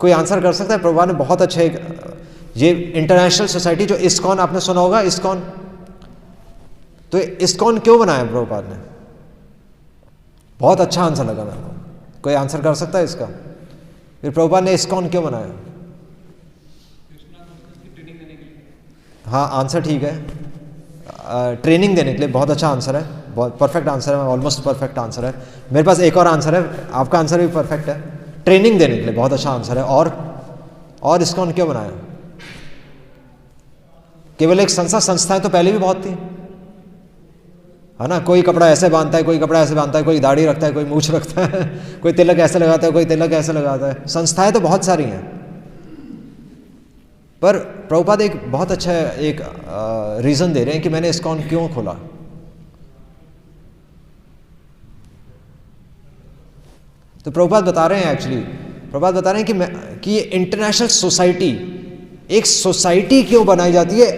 कोई आंसर कर सकता है? प्रभुपाद ने बहुत अच्छा ये इंटरनेशनल सोसाइटी, जो इस्कॉन आपने सुना होगा, इस्कॉन, तो इस्कॉन क्यों बनाया प्रभुपाद ने? बहुत अच्छा आंसर लगा मेरे को। कोई आंसर कर सकता है इसका? फिर प्रभुपाद ने इस्कॉन क्यों बनाया? हाँ, आंसर ठीक है, ट्रेनिंग देने के लिए। बहुत अच्छा आंसर है, बहुत परफेक्ट आंसर है, ऑलमोस्ट परफेक्ट आंसर है। मेरे पास एक और आंसर है, आपका आंसर भी परफेक्ट है। ट्रेनिंग देने के लिए बहुत अच्छा आंसर है। और इस्कॉन क्यों बनाया? केवल एक संस्थाएं तो पहले भी बहुत थी, है ना। कोई कपड़ा ऐसे बांधता है, कोई कपड़ा ऐसे बांधता है, कोई दाढ़ी रखता है, कोई मूछ रखता है, कोई तिलक ऐसे लगाता है, कोई तिलक ऐसे लगाता है। संस्थाएं तो बहुत सारी हैं, पर प्रभुपाद एक बहुत अच्छा एक रीजन दे रहे हैं कि मैंने इस्कॉन क्यों खोला। तो प्रभुपाद बता रहे हैं, एक्चुअली प्रभुपाद बता रहे हैं कि ये इंटरनेशनल सोसाइटी, एक सोसाइटी क्यों बनाई जाती है।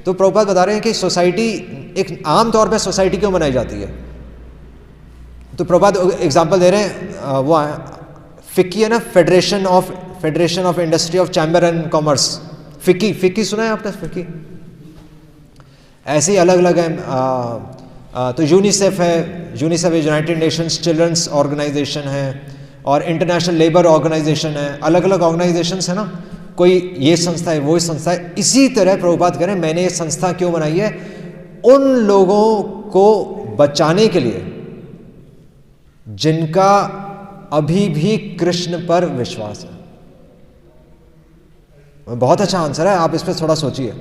तो प्रभुपाद बता रहे हैं कि सोसाइटी, एक आम तौर पे सोसाइटी क्यों बनाई जाती है। तो प्रभुपाद एग्जांपल दे रहे हैं, वो फिक्की है ना, federation of industry of chamber and commerce. FICCI सुना है आपने? फिक्की ऐसे ही अलग अलग है। तो यूनिसेफ है, UNICEF United Nations children's organisation है, और इंटरनेशनल लेबर ऑर्गेनाइजेशन है। अलग अलग ऑर्गेनाइजेशंस है ना, कोई ये संस्था है, वो संस्था है। इसी तरह प्रभुपाद करें, मैंने ये संस्था क्यों बनाई है? उन लोगों को बचाने के लिए जिनका अभी भी कृष्ण पर विश्वास है। बहुत अच्छा आंसर है, आप इस पर थोड़ा सोचिए।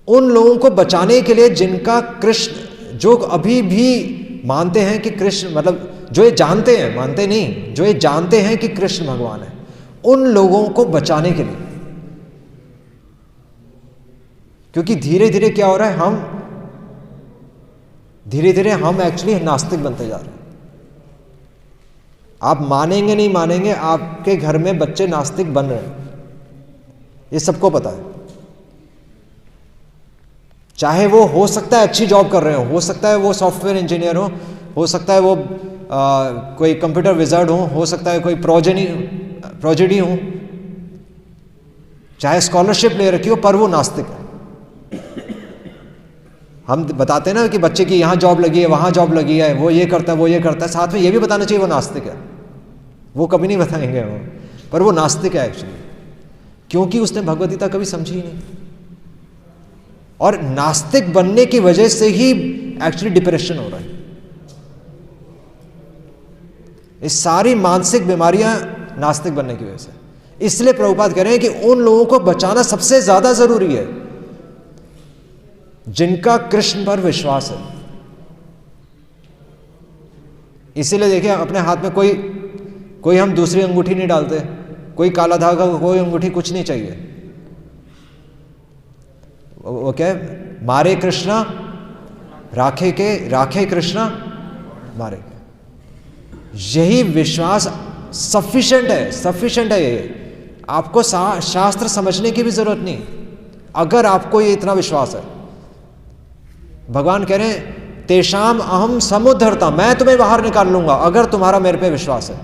उन लोगों को बचाने के लिए जिनका कृष्ण, जो अभी भी मानते हैं कि कृष्ण, मतलब जो ये जानते हैं, मानते नहीं, जो ये जानते हैं कि कृष्ण भगवान है, उन लोगों को बचाने के लिए। क्योंकि धीरे धीरे क्या हो रहा है, धीरे धीरे हम एक्चुअली नास्तिक बनते जा रहे हैं। आप मानेंगे नहीं मानेंगे, आपके घर में बच्चे नास्तिक बन रहे हैं, ये सबको पता है। चाहे वो हो सकता है अच्छी जॉब कर रहे हो सकता है वो सॉफ्टवेयर इंजीनियर हो सकता है वो कोई कंप्यूटर विजार्ड हो सकता है कोई प्रोजेडी हो, चाहे स्कॉलरशिप ले रखी हो, पर वो नास्तिक है। हम बताते हैं ना कि बच्चे की यहां जॉब लगी है, वहां जॉब लगी है, वो ये करता है, वो ये करता है, साथ में ये भी बताना चाहिए वो नास्तिक है। वो कभी नहीं बताएंगे वो, पर वो नास्तिक है एक्चुअली, क्योंकि उसने भगवद गीता कभी समझी ही नहीं। और नास्तिक बनने की वजह से ही एक्चुअली डिप्रेशन हो रहा है। ये सारी मानसिक बीमारियां नास्तिक बनने की वजह से। इसलिए प्रभुपाद कह रहे हैं कि उन लोगों को बचाना सबसे ज्यादा जरूरी है जिनका कृष्ण पर विश्वास है। इसीलिए देखिए, अपने हाथ में कोई हम दूसरी अंगूठी नहीं डालते, कोई काला धागा, कोई अंगूठी, कुछ नहीं चाहिए। वो क्या है, मारे कृष्णा राखे कृष्णा मारे। यही विश्वास सफिशिएंट है। ये आपको शास्त्र समझने की भी जरूरत नहीं, अगर आपको ये इतना विश्वास है। भगवान कह रहे हैं तेषाम अहम समुद्धरता, मैं तुम्हें बाहर निकाल लूंगा अगर तुम्हारा मेरे पे विश्वास है।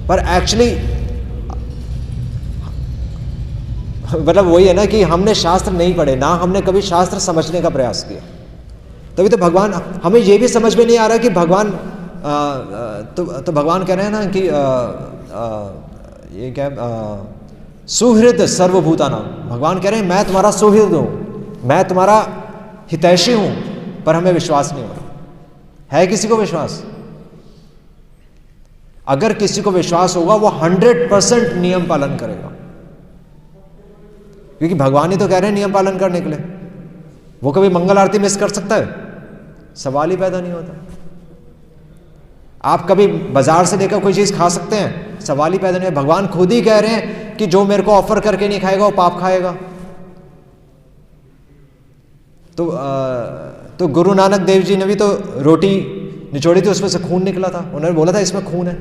पर एक्चुअली मतलब वही है ना कि हमने शास्त्र नहीं पढ़े, ना हमने कभी शास्त्र समझने का प्रयास किया। तभी तो भगवान, हमें ये भी समझ में नहीं आ रहा कि भगवान तो भगवान कह रहे हैं ना कि ये क्या, सुहृद सर्वभूतानां, भगवान कह रहे हैं मैं तुम्हारा सुहृद हूं, मैं तुम्हारा हितैषी हूं, पर हमें विश्वास नहीं हो रहा है। किसी को विश्वास? अगर किसी को विश्वास होगा वो 100% नियम पालन करेगा, क्योंकि भगवान ही तो कह रहे हैं नियम पालन करने के लिए। वो कभी मंगल आरती मिस कर सकता है? सवाल ही पैदा नहीं होता। आप कभी बाजार से लेकर कोई चीज खा सकते हैं? सवाल ही पैदा नहीं है। भगवान खुद ही कह रहे हैं कि जो मेरे को ऑफर करके नहीं खाएगा वो पाप खाएगा। तो गुरु नानक देव जी ने भी तो रोटी निचोड़ी थी, उसमें से खून निकला था, उन्होंने बोला था इसमें खून है,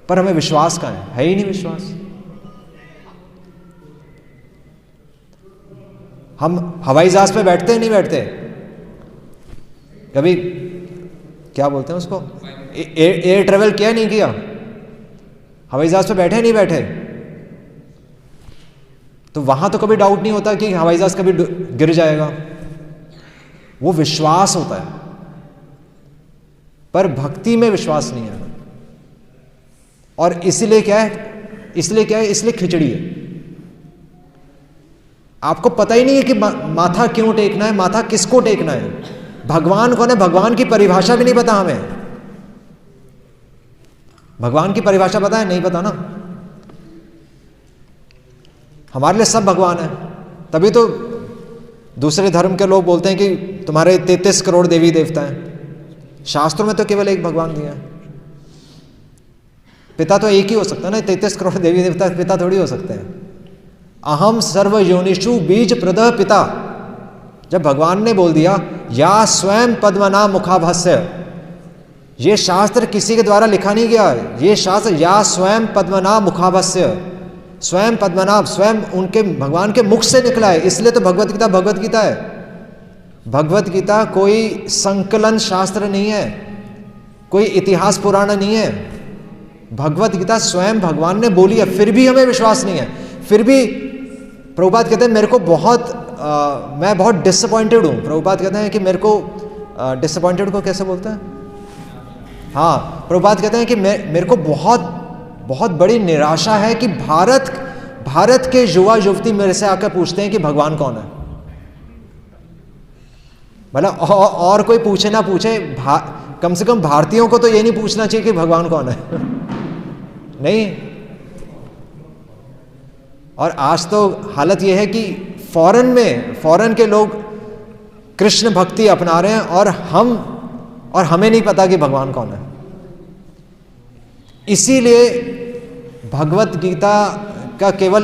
पर हमें विश्वास कहां है ही नहीं विश्वास। हम हवाई जहाज पे बैठते हैं नहीं बैठते? कभी क्या बोलते हैं उसको, एयर ट्रेवल किया नहीं किया? हवाई जहाज पे बैठे नहीं बैठे? तो वहां तो कभी डाउट नहीं होता कि हवाई जहाज कभी गिर जाएगा, वो विश्वास होता है। पर भक्ति में विश्वास नहीं है, और इसलिए क्या है, इसलिए खिचड़ी है। आपको पता ही नहीं है कि माथा क्यों टेकना है, माथा किसको टेकना है, भगवान कौन है, भगवान की परिभाषा भी नहीं पता हमें। भगवान की परिभाषा पता है? नहीं पता ना। हमारे लिए सब भगवान है। तभी तो दूसरे धर्म के लोग बोलते हैं कि तुम्हारे 33 करोड़ देवी देवता हैं। शास्त्रों में तो केवल एक भगवान दिया है। पिता तो एक ही हो सकता है ना, 33 करोड़ देवी देवता पिता थोड़ी हो सकते हैं। अहम सर्व योनिषु बीज प्रदः पिता, जब भगवान ने बोल दिया या स्वयं पद्मनाभ मुखाभास्य, ये शास्त्र किसी के द्वारा लिखा नहीं गया, ये शास्त्र या स्वयं पद्मनाभ मुखाभास्य, स्वयं पद्मनाभ, स्वयं उनके भगवान के मुख से निकला है, इसलिए तो भगवत गीता भगवत गीता है। भगवत गीता कोई संकलन शास्त्र नहीं है, कोई इतिहास पुराण नहीं है। भगवत गीता स्वयं भगवान ने बोली है, फिर भी हमें विश्वास नहीं है। फिर भी प्रभुपाद कहते हैं मेरे को मैं बहुत डिसअपॉइंटेड हूँ। प्रभुपाद कहते हैं कि मेरे को डिसअपॉइंटेड को कैसे बोलते हैं? हाँ, प्रभुपाद कहते हैं कि मेरे को बहुत बड़ी निराशा है कि भारत के युवा युवती मेरे से आकर पूछते हैं कि भगवान कौन है। मतलब और कोई पूछे ना पूछे, कम से कम भारतीयों को तो ये नहीं पूछना चाहिए कि भगवान कौन है। नहीं। और आज तो हालत ये है कि फॉरेन के लोग कृष्ण भक्ति अपना रहे हैं, और हमें नहीं पता कि भगवान कौन है। इसीलिए भगवत गीता का केवल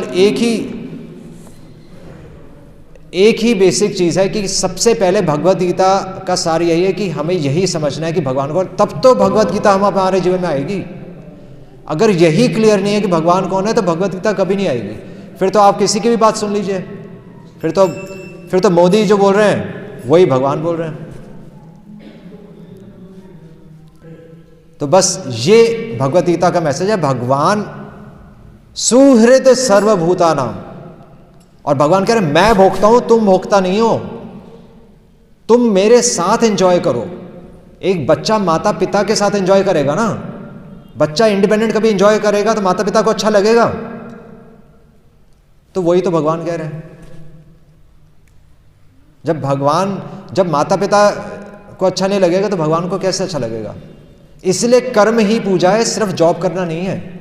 एक ही बेसिक चीज है कि सबसे पहले भगवत गीता का सार यही है कि हमें यही समझना है कि भगवान कौन, तब तो भगवत गीता हमारे जीवन में आएगी। अगर यही क्लियर नहीं है कि भगवान कौन है तो भगवत गीता कभी नहीं आएगी। फिर तो आप किसी की भी बात सुन लीजिए, फिर तो मोदी जो बोल रहे हैं वही भगवान बोल रहे हैं। तो बस ये भगवत गीता का मैसेज है, भगवान सुहृद सर्वभूतानां। और भगवान कह रहे हैं मैं भोगता हूं, तुम भोगता नहीं हो, तुम मेरे साथ एंजॉय करो। एक बच्चा माता पिता के साथ एंजॉय करेगा ना, बच्चा इंडिपेंडेंट कभी एंजॉय करेगा तो माता पिता को अच्छा लगेगा। तो वही तो भगवान कह रहे हैं, जब माता पिता को अच्छा नहीं लगेगा तो भगवान को कैसे अच्छा लगेगा। इसलिए कर्म ही पूजा है, सिर्फ जॉब करना नहीं है।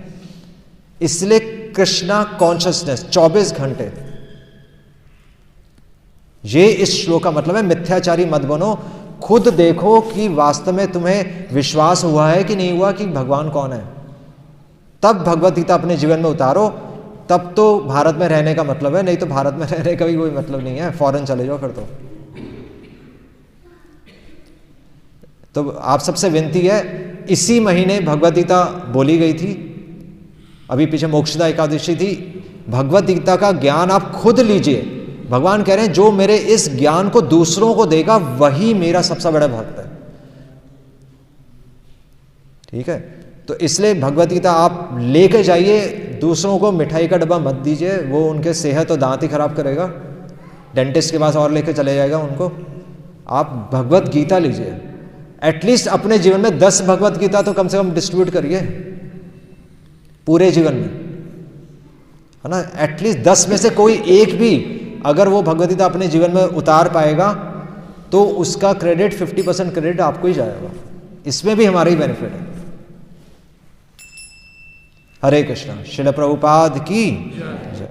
इसलिए कृष्णा कॉन्शियसनेस 24 घंटे। ये इस श्लोक का मतलब है, मिथ्याचारी मत बनो, खुद देखो कि वास्तव में तुम्हें विश्वास हुआ है कि नहीं हुआ कि भगवान कौन है। तब भगवत गीता अपने जीवन में उतारो, तब तो भारत में रहने का मतलब है, नहीं तो भारत में रहने का भी कोई मतलब नहीं है, फॉरेन चले जाओ फिर तो आप सबसे विनती है, इसी महीने भगवत गीता बोली गई थी, अभी पीछे मोक्षदा एकादशी थी। भगवत गीता का ज्ञान आप खुद लीजिए, भगवान कह रहे हैं जो मेरे इस ज्ञान को दूसरों को देगा वही मेरा सबसे बड़ा भक्त है। ठीक है, तो इसलिए भगवत गीता आप लेके जाइए, दूसरों को मिठाई का डब्बा मत दीजिए, वो उनके सेहत और दांत ही खराब करेगा, डेंटिस्ट के पास और लेके चले जाएगा उनको। आप भगवत गीता लीजिए, एटलीस्ट अपने जीवन में 10 भगवत गीता तो कम से कम डिस्ट्रीब्यूट करिए पूरे जीवन में, है ना। एटलीस्ट 10 में से कोई एक भी अगर वो भगवत गीता अपने जीवन में उतार पाएगा तो उसका क्रेडिट 50% क्रेडिट आपको ही जाएगा, इसमें भी हमारा ही बेनिफिट है। हरे कृष्णा। श्रील प्रभुपाद की जय।